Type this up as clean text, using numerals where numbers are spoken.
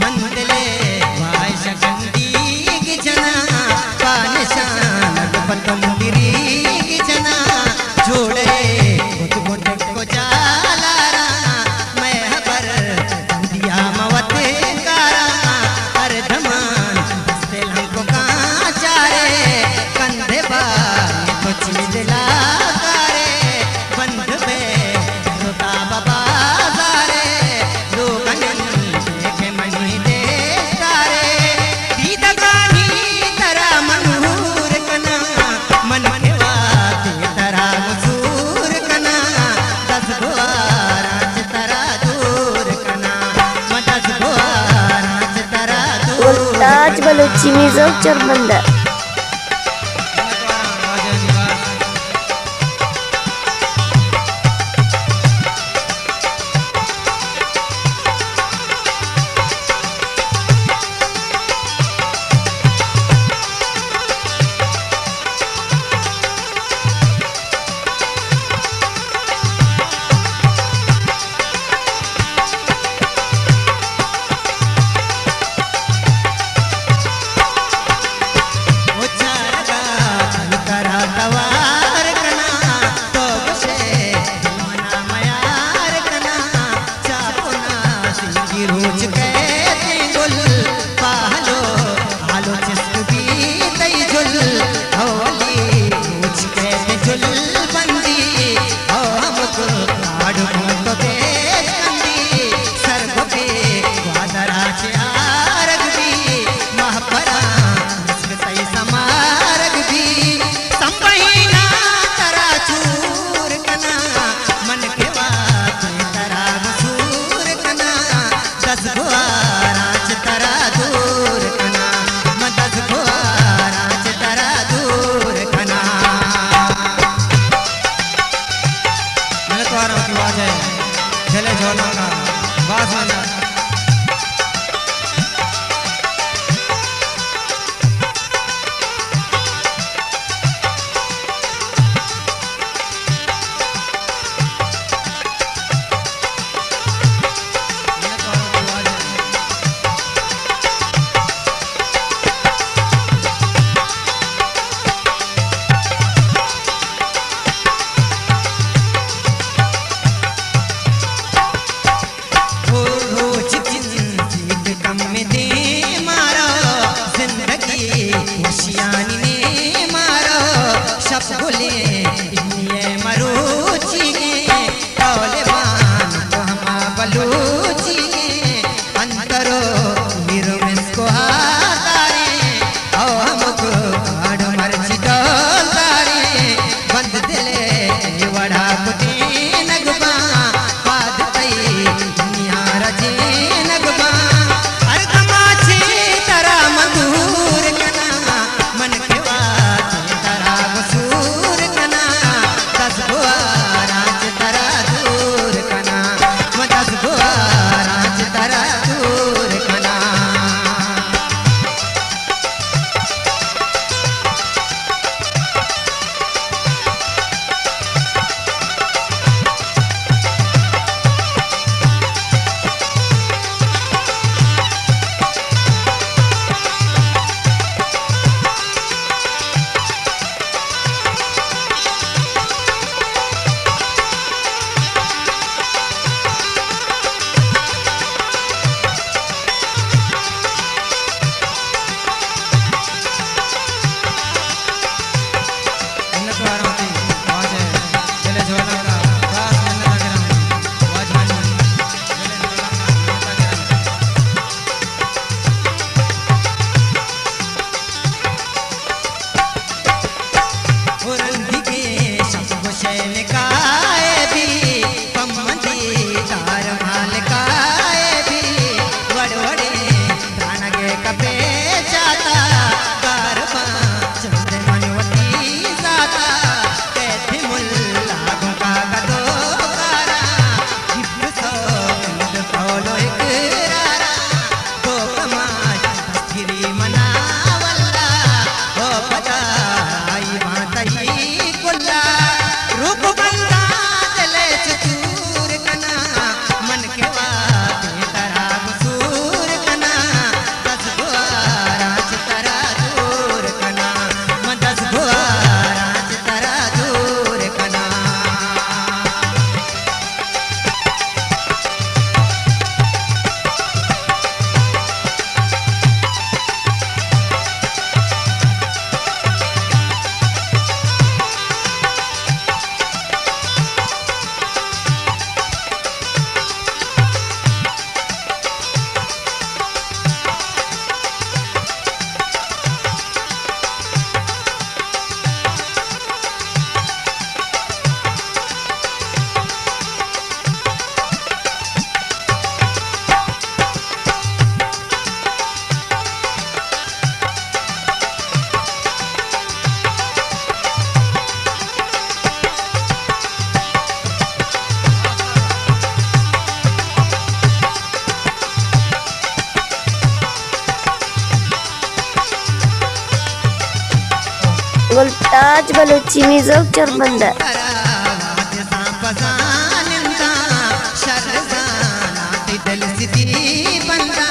मंदले वाय शकंदी गिजना पान शान पतंबिरी गिजना जोड़े गुट गुट को जालारा मैं हबर दिया मवत कारा हर धमान हस्ते लंको काचारे कंधे बार तो चिदला कारे बंध बे रोता बाबा सारे दो कनन के मनी दे तारे दीदा कानी तरा मनहूर कना मन मनवा ते तरा मजूर कना दस द्वाराच तरा दूर कना दस द्वाराच तरा दूर मुमताज बलूची म्यूजिक चरबंदर रोज कहते गुल पालो आलो चिस्ती तई झुल होली रोज कहते झुल बंदी हो हमको आड़ को दे कंदी सर्व पे वादरा से आरग भी महपरा तई समारग भी संबहिना तरा चूर कना मन के बात तरा मसूर कना दस द्वाराच तरा दूर कना दस द्वाराच तरा दूर कना मैंने तुम्हारा की आवाज है चले झोला का बास बंदा मैंने तुम्हारा की आवाज है गोलटाज बलूची मिजोक चरबंदा दिल सिद्धी बंदा